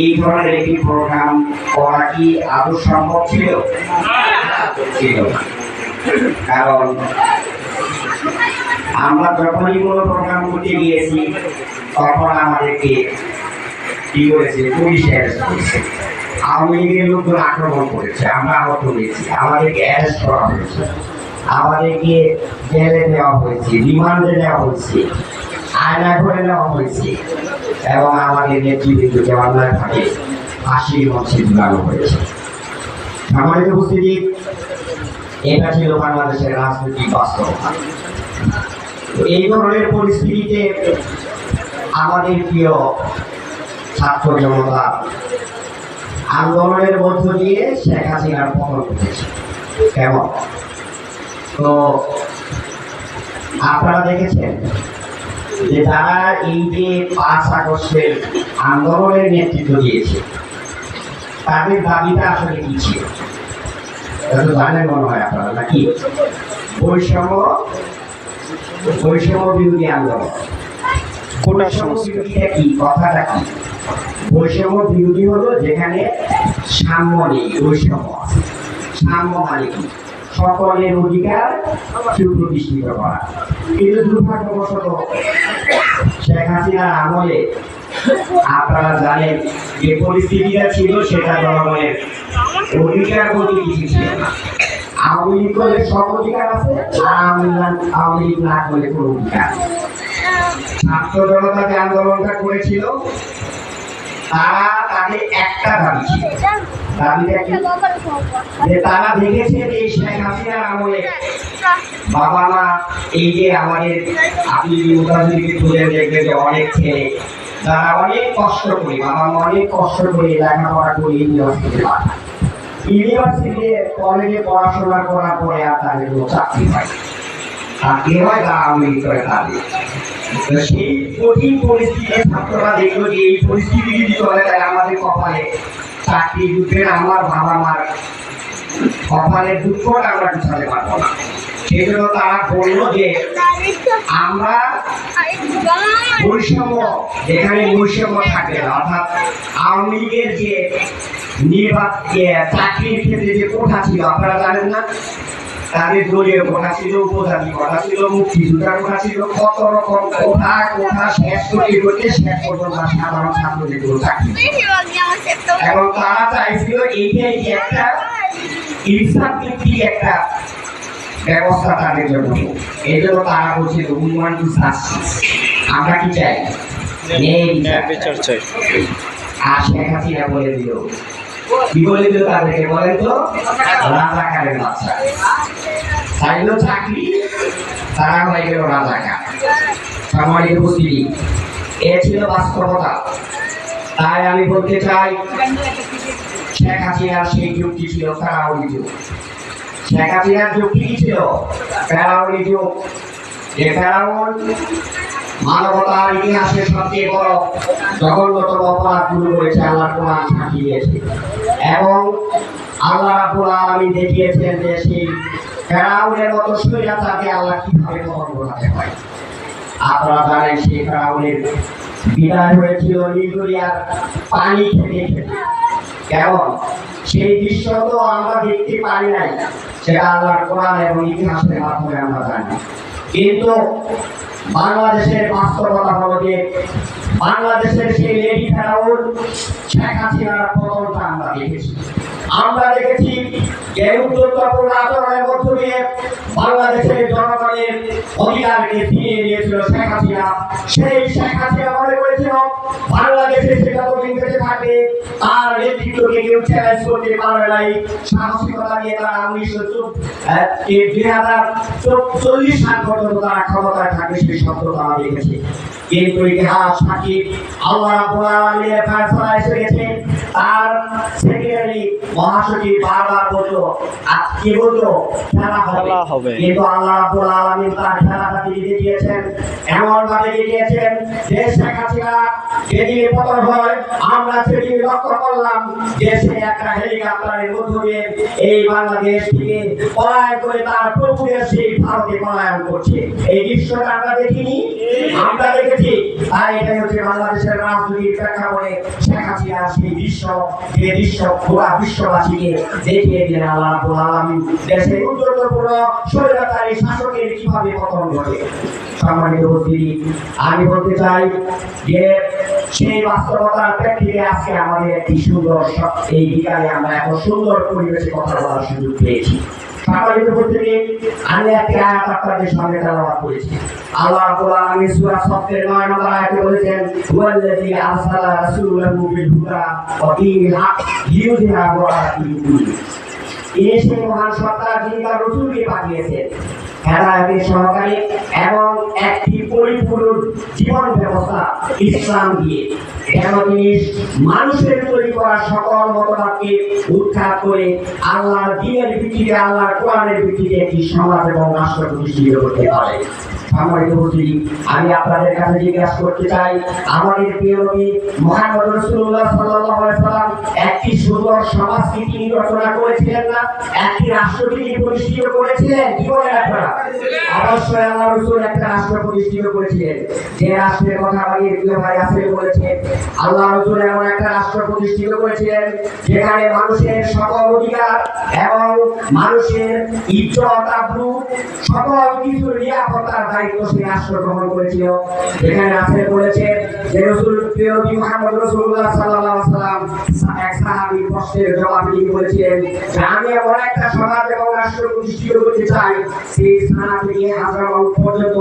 এই ধরনের একটি প্রোগ্রাম করা কি আদৌ সম্ভব ছিল? ছিল না। কারণ আমরা যখনই কোনো প্রোগ্রাম করতে গিয়েছি তখন আমাদেরকে কি করেছে, পুলিশ অ্যারেস্ট করেছে, আওয়ামী লীগের লোকজন আক্রমণ করেছে, আমরা আহত হয়েছি, আমাদেরকে অ্যারেস্ট করা হয়েছে, আমাদেরকে জেলে দেওয়া হয়েছে, রিমান্ডে দেওয়া হয়েছে, আয়না করে নেওয়া হয়েছে এবং আমাদের নেতৃবৃন্দকে অন্যায়ভাবে ফাঁসির মঞ্চে ঝুলানো হয়েছে। সম্মানিত উপস্থিতি, এটা ছিল বাংলাদেশের রাজনৈতিক বাস্তবতা। এই ধরনের পরিস্থিতিতে আমাদের প্রিয় ছাত্র জনতা আন্দোলনের মধ্য দিয়ে শেখ হাসিনার পতন ঘটেছে। কেমন? তো আপনারা দেখেছেন যে তারা এই যে 5 আগস্টের আন্দোলনের নেতৃত্ব দিয়েছে, তাদের দাবিটা আসলে কি ছিল? এটা তো জানেন মনে হয় আপনারা, নাকি? বৈষম্য বিরোধী আন্দোলন। কোটা সংস্কার কি, কথাটা কি? বৈষম্য বিরোধী হলো যেখানে সাম্য নেই, বৈষম্য আছে। সাম্য মানে কি? সকলের অধিকার সুপ্রতিষ্ঠিত করা। কিন্তু দুর্ভাগ্যবশত শেখ হাসিনার আমলে আপনারা জানেন যে পরিস্থিতিটা ছিল, সেটা জনগণের অধিকার বলতে কিছু ছিল না। আওয়ামী লীগ করলে সব অধিকার আছে, আর আওয়ামী লীগ না করলে কোনো অধিকার। ছাত্র জনতা যে আন্দোলনটা করেছিল তারা, তাদের একটা দাবি ছিল, দাবিটা কি? যে তারা দেখেছে যে এই শেখ হাসিনার আমলে বাবা মা, এই যে আমাদের, আপনি মুখার্জিকে তুলে দেখবেন যে অনেক ছেলে যারা অনেক কষ্ট করে, বাবা মা অনেক কষ্ট করে লেখাপড়া করে ইউনিভার্সিটিতে কলেজে পড়াশোনা করার পরে আর তাদের কোনো চাকরি হয়, চাকরি হয় তারা আওয়ামী লীগ করে তাদের। সেই কঠিন পরিস্থিতিতে ছাত্ররা দেখলো যে এই পরিস্থিতি যদি চলে যায় আমাদের কপালে চাকরি যুদ্ধের, আমার বাবা মার কপালের দুঃখটা আমরা গুছাতে পারবো না। সেই জন্য তারা বললো যে আমরা বৈষম্য, যেখানে বৈষম্য থাকে না, অর্থাৎ আওয়ামী লীগের যে চাকরির ক্ষেত্রে যে কোঠা ছিল আপনারা জানেন না, তাদের দলীয় কোঠা ছিল, উপজাতি কোঠা ছিল, মুক্তিযোদ্ধার কোঠা ছিল, কত রকম কোঠা শেষ করতে শেষ পর্যন্ত সাধারণ ছাত্রদের চাকরি। এবং তারা চাইছিল এইটাই একটা ইনসাফ ভিত্তিক একটা ব্যবস্থা তাদের জন্য। এই জন্য তারা বলছিল উন্নয়ন টু জাস্টিস, আমরা কি চাই? বিচার চাই। আর শেখ হাসিনা বলে দিল, কি বলে দিল তাদেরকে? বলেন তো, রাজাকারের বাচ্চা। চাইলো চাকরি, তারা হয়ে গেল রাজাকার। সম্মানিত উপস্থিতি, এ ছিল বাস্তবতা। তাই আমি বলতে চাই, শেখ হাসিনার সেই যুক্তি ছিল ফেরাউনি যুগ। শেখ হাসিনার যুক্তি কি ছিল? ফেরাউনি যুগ। যে ফেরাউন মানবতার ইতিহাসের সবচেয়ে বড় জঘন্যতম অপরাধগুলো করেছে, আল্লাহর কোরআন সাক্ষী দিয়েছে। এবং আল্লাহ রাব্বুল আলামিন দেখিয়েছেন যে সেই ফেরাউনের মতো স্বৈরাচারকে আল্লাহ কিভাবে পতন ঘটাতে হয়। আপনারা জানেন সেই ফেরাউনের বিদায় হয়েছিল নীলদরিয়ার পানি খেতে খেতে। কেমন সেই দৃশ্য তো আমরা দেখতে পারি নাই, সেটা আল্লাহর কোরআন এবং ইতিহাসের মাধ্যমে আমরা জানি। কিন্তু বাংলাদেশের বাস্তবতা হলো যে বাংলাদেশের সেই লেডি ফেরাউন শেখ হাসিনার পতনটা আমরা দেখেছি। আমরা দেখেছি যে উত্তরপূর্ণ আচরণের মধ্য দিয়ে বাংলাদেশের জনগণের অধিকারকে ফিরিয়ে দিয়েছিল শেখ হাসিনা। সেই শেখ হাসিনা মনে করেছিল বাংলাদেশে সেটা তো বেঁচে থাকবে, তার নেতৃত্বকে কেউ চ্যালেঞ্জ করতে পারবে নাই। সাহসিকতা নিয়ে তারা 2040 সাল পর্যন্ত তারা ক্ষমতায় থাকে, সেই শব্দ তারা দেখেছে। কিন্তু ইতিহাস সাক্ষী আল্লাহ রাব্বুল আলামিনের ফয়সালা এসে গেছে। আর সেক্রেটারি মহাসচিব বারবার বলতো কি বলতো খেলা হবে, কিন্তু আল্লাহ রাব্বুল আলামিন তার খেলাটা দিয়ে দিয়েছেন, এমন ভাবে দিয়েছেন যে শেখ হাসিনা যেদিন পতন হয় আমরা সেদিন লক্ষ্য করলাম যে সে একটা হেলিকপ্টারের মধ্য দিয়ে এই বাংলাদেশ থেকে পলায়ন করে তার প্রভুদের সেই ভারতে পলায়ন করছে। এই দৃশ্যটা আমরা দেখিনি, আমরা দেখেছি। আর এটাই হচ্ছে বাংলাদেশের রাজনৈতিক প্রেক্ষাপটে শেখ হাসিনা সেই দৃশ্য, যে দৃশ্য পুরা বিশ্ববাসীকে দেখিয়ে দিলেন আল্লাহ রাব্বুল আলামিন দেশের উদ্যোগপূর্ণ স্বৈরাচারী শাসকের কিভাবে পতন ঘটে। সম্মানিত উপস্থিতি, আমি বলতে চাই যে সেই বাস্তবতার প্রেক্ষিতে আজকে আমাদের একটি সুন্দর এই বিকালে আমরা এত সুন্দর পরিবেশে কথা বলার সুযোগ পেয়েছি। সম্মানিত উপস্থিতি, আমি একটি আয়াত আপনাদের সামনে তেলাওয়াত করেছি। আল্লাহ রাব্বুল আলামিন সূরা সফের 9 নম্বর আয়াতে বলেছেন, ওয়াল্লাযী আরসালা রাসূলাহু বিল হুদা ওয়া দীনিল হক লিইয়ুযহিরাহু আলা দীনিল কুল্লি। এই সেই মহান সত্তা যিনি তার রাসূলকে পাঠিয়েছেন হেদায়েতের সহকারী এবং একটি পরিপূর্ণ জীবন ব্যবস্থা ইসলাম দিয়ে, যেন তিনি মানুষের তৈরি করা সকল মতবাদকে উৎখাত করে আল্লাহর দ্বীনের ভিত্তিতে, আল্লাহর কোরআনের ভিত্তিতে একটি সমাজ এবং রাষ্ট্র প্রতিষ্ঠিত করতে পারে। সম্মানিত উপস্থিতি, আমি আপনাদের কাছে জিজ্ঞাসা করতে চাই, আমাদের প্রিয় নবী মুহাম্মদ রাসূলুল্লাহ সাল্লাল্লাহু আলাইহি ওয়াসাল্লাম একটি সুন্দর সমাজকে তিনি রচনা করেছিলেন না? একটি রাষ্ট্রকে তিনি প্রতিষ্ঠিত করেছিলেন? কি বলেন আপনারা? অবশ্যই আল্লাহ রাসূল একটা রাষ্ট্র প্রতিষ্ঠিত করেছিলেন, যে রাষ্ট্রের কথা আমাদের প্রিয় ভাই আসলে বলেছেন। আল্লাহ রাসূল এমন একটা রাষ্ট্র প্রতিষ্ঠিত করেছিলেন যেখানে মানুষের সকল অধিকার এবং মানুষের ইজ্জত আবরু সকল কিছুর নিরাপত্তার দায়িত্ব সেই রাষ্ট্র গ্রহণ করেছিল। এখানে আসলে বলেছে যে রাসূল প্রিয় নবী মুহাম্মদ রাসূলুল্লাহ সাল্লাল্লাহু আলাইহি ওয়াসাল্লাম এক সাহাবীর প্রশ্নের জবাবে তিনি বলেছিলেন যে আমি এমন একটা সমাজ এবং রাষ্ট্র প্রতিষ্ঠিত করতে চাই সেই স্থান থেকে হাজার পর্যন্ত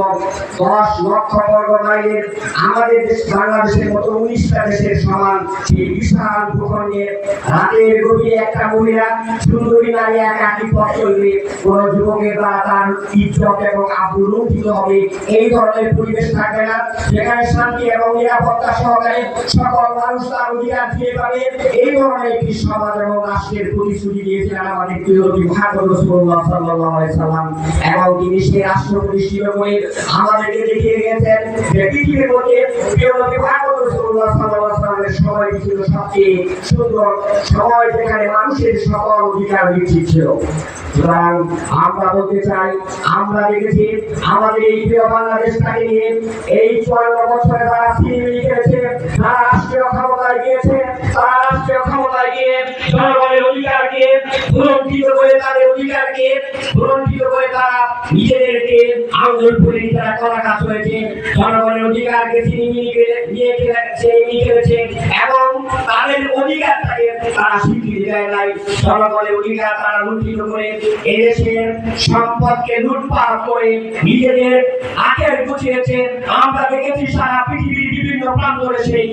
10 লক্ষ বর্গ মাইলের আমাদের দেশ বাংলাদেশের মতো 19টা দেশের সমান সেই বিশাল ভূখণ্ডে রাতের গভীরে একটা মহিলা সুন্দরী নারী একাকী পথ চলবে, কোন যুবকের দ্বারা তার ইজ্জত এবং আবরু লুণ্ঠিত হবে, এই ধরনের পরিবেশ থাকবে না, যেখানে শান্তি এবং নিরাপত্তা সহকারে সকল মানুষ তার অধিকার ফিরে পাবে। এই ধরনের একটি সমাজ এবং রাষ্ট্রের প্রতিশ্রুতি দিয়েছিলেন আমাদের প্রিয় নবী মুহাম্মদ রাসূলুল্লাহ সাল্লাল্লাহু আলাইহি ওয়াসাল্লাম, এবং তিনি সেই রাষ্ট্র প্রতিষ্ঠিত করে আমাদেরকে দেখিয়ে গেছেন যে পৃথিবীর মধ্যে প্রিয় নবী মুহাম্মদ রাসূলুল্লাহ সাল্লাল্লাহু আলাইহি ওয়াসাল্লামের সময় ছিল সবচেয়ে সুন্দর সময়, যেখানে মানুষের সকল অধিকার নিশ্চিত ছিল। সুতরাং আমরা বলতে চাই, আমরা দেখেছি আমাদের এই প্রিয় বাংলাদেশটাকে নিয়ে এই 54 বছরে তারা সিনেমি লিখেছে, তারা রাষ্ট্রীয় ক্ষমতায় গিয়েছে, তারা রাষ্ট্রীয় ক্ষমতায় গিয়ে জনগণের অধিকারকে ভুলণ্ঠিত করে, তাদের অধিকারকে ভুলণ্ঠিত করে তারা নিজেদেরকে আন্দোলন করে তারা করা কাজ হয়েছে, জনগণের অধিকারকে নিয়ে খেলেছে এবং তাদের অধিকারটাকে তারা স্বীকৃতি দেয় নাই। জনগণের অধিকার তারা লুণ্ঠিত করে এদেশের সম্পদকে লুটপাট করে নিজেদের আখের গুছিয়েছে। আমরা দেখেছি সারা পৃথিবীর বিভিন্ন প্রান্তরে সেই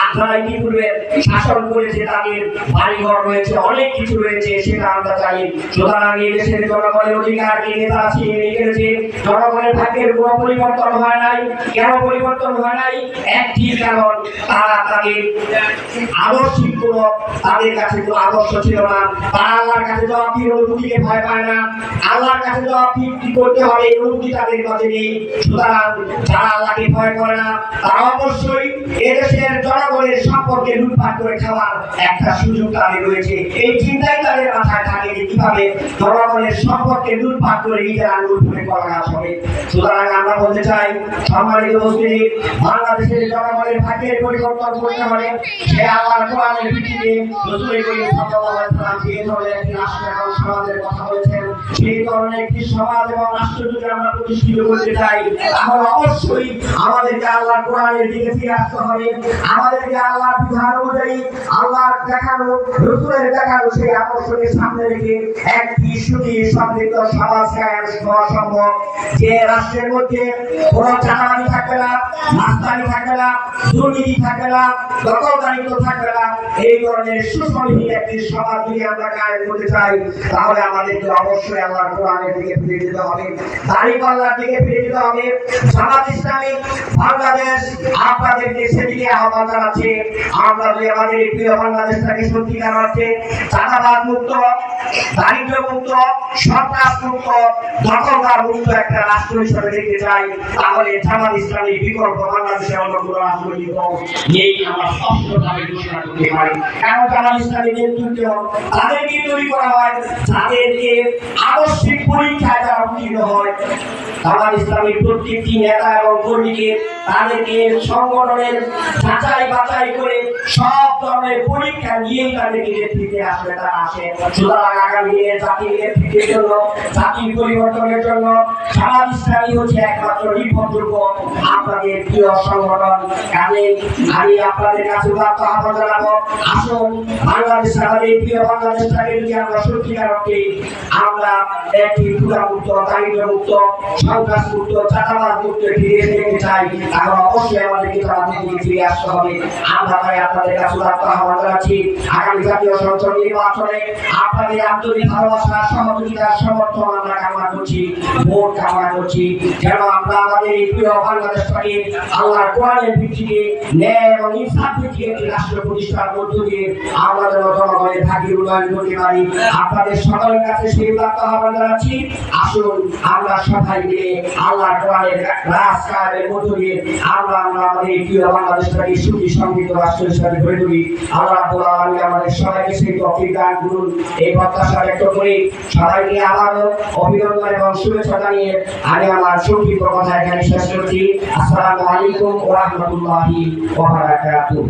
আপনারা ইতিপূর্বে শাসন করেছে, তাদের বাড়িঘর রয়েছে, অনেক কিছু রয়েছে, সেটা আমরা জানি। সুতরাং এই দেশের জনগণের অধিকারকে নেতারা ছিনিয়ে নিয়ে গেছে। জনগণের ভাগ্যের কোনো পরিবর্তন হয় নাই। কেন পরিবর্তন হয় নাই? একটি কারণ, তারা তাদের আদর্শিক কোনো তাদের কাছে কোনো আদর্শ ছিল না। তারা আল্লাহর কাছে জবাবদিহির অনুভূতিকে ভয় পায় না। আল্লাহর কাছে জবাবদিহি করতে হবে এই অনুভূতি তাদের কাছে নেই। সুতরাং যারা আল্লাহকে ভয় করে না, তারা অবশ্যই এদেশের জনগণের সম্পর্কে লুটপাট করে খাওয়ার একটা সুযোগ তাদের রয়েছে। এই চিন্তাই তাদের মাথায় থাকে যে কিভাবে জনগণের সম্পর্কে লুটপাট করে নিজের আঙুল ফুলে করা কাজ হবে। সুতরাং আমরা বলতে চাই, সম্মানিত উপস্থিতি, বাংলাদেশের জনগণের ভাগ্যের পরিবর্তন করতে হলে সে আল্লাহর কোরআনের ভিত্তিতে রাসূল করিম সাল্লাল্লাহু আলাইহি ওয়াসাল্লাম যে ধরনের একটি রাষ্ট্র এবং সমাজের কথা বলেছেন, সেই ধরনের একটি সমাজ এবং রাষ্ট্র যদি আমরা প্রতিষ্ঠিত করতে চাই, তাহলে অবশ্যই আমাদেরকে আল্লাহর কোরআনের দিকে ফিরে আসতে হবে। আমাদেরকে আল্লাহর বিধান অনুযায়ী, আল্লাহর দেখানো, রাসূলের দেখানো সেই আদর্শকে সামনে রেখে একটি সুখী সমৃদ্ধ সমাজ কায়েম করা সম্ভব, যে রাষ্ট্রের মধ্যে কোনো চাঁদাবাজি থাকবে না, মাস্তানি থাকবে না, দুর্নীতি থাকবে না, দখলদারিত্ব থাকবে না। এই ধরনের সুসংহত একটি সমাজ যদি আমরা কায়েম করতে চাই, তাহলে আমাদেরকে অবশ্যই আল্লাহর কোরআনের দিকে ফিরে যেতে হবে, দাঁড়িপাল্লার দিকে ফিরে যেতে হবে। জামাত ইসলামী বাংলাদেশ আপনাদেরকে সেদিকে আহ্বান জানাচ্ছে। আমরা যদি আমাদের এই প্রিয় বাংলাদেশটাকে সত্যিকার অর্থে চাঁদাবাদ মুক্ত, দারিদ্র মুক্ত, সন্ত্রাস মুক্ত, দখলদার মুক্ত একটা রাষ্ট্র হিসেবে দেখতে চাই, তাহলে জামাত ইসলামী বিকল্প বাংলাদেশের অন্য কোনো রাজনৈতিক দল নেই আমরা স্পষ্টভাবে ঘোষণা করতে পারি। কারণ জামাত ইসলামী নেতৃত্ব তাদেরকে তৈরি করা হয় যাদেরকে আবশ্যিক পরীক্ষায় যারা উত্তীর্ণ হয়। জামাত ইসলামীর প্রত্যেকটি নেতা এবং কর্মীকে তাদেরকে সংগঠনের যাচাই বাছাই করে সব ধরনের পরীক্ষা নিয়েই তাদেরকে নেতৃত্বে আসলে তারা আসে। সুতরাং আগামী দিনে জাতির নেতৃত্বের জন্য, জাতির পরিবর্তনের জন্য জামাত ইসলামী হচ্ছে একমাত্র নির্ভরযোগ্য আপনাদের প্রিয় সংগঠন। কাজে আমি আপনাদের কাছে আহ্বান জানাবো, আসুন বাংলাদেশ, আমাদের প্রিয় বাংলাদেশটাকে যদি আমরা সত্যিকার অর্থে আমরা একটি ক্ষুধামুক্ত, দারিদ্র্যমুক্ত, সন্ত্রাসমুক্ত, চাঁদাবাদ মুক্ত ফিরিয়ে দেখতে চাই, তাহলে অবশ্যই আমাদেরকে তাদের দিকে ফিরে আসতে হবে। আমরা তাই আপনাদের কাছে আহ্বান জানাচ্ছি, আগামী জাতীয় সংসদ নির্বাচনে আপনাদের আন্তরিক ভালোবাসা, সহযোগিতার সমর্থন আমরা কামনা করছি, ভোট কামনা করছি, যেন আমরা আমাদের এই প্রিয় বাংলাদেশটাকে আল্লাহর কোরআনের ভিত্তিতে ন্যায় এবং ইনসাফ ভিত্তিক একটি রাষ্ট্র প্রতিষ্ঠার মধ্য দিয়ে আমরা যেন জনগণের ভাগ্যের উন্নয়ন করতে পারি। আপনাদের সকলের কাছে সেই আহ্বান জানাচ্ছি, আসুন আমরা সবাই মিলে আল্লাহর কোরআনের রাজ কায়েমের মধ্য দিয়ে আমরা আমাদের এই প্রিয় বাংলাদেশটাকে সুখী সমৃদ্ধ রাষ্ট্র হিসেবে গড়ে তুলি। আল্লাহ রাব্বুল আলামিন আমাদের সবাইকে সেই তৌফিক দান করুন। এই প্রত্যাশা ব্যক্ত করে সবাইকে আবারও অভিনন্দন এবং শুভেচ্ছা জানিয়ে আমি আমার সংক্ষিপ্ত কথা এখানে শেষ করছি। আসসালামু আলাইকুম ওয়া রাহমাতুল্লাহি ওয়া বারাকাতুহু।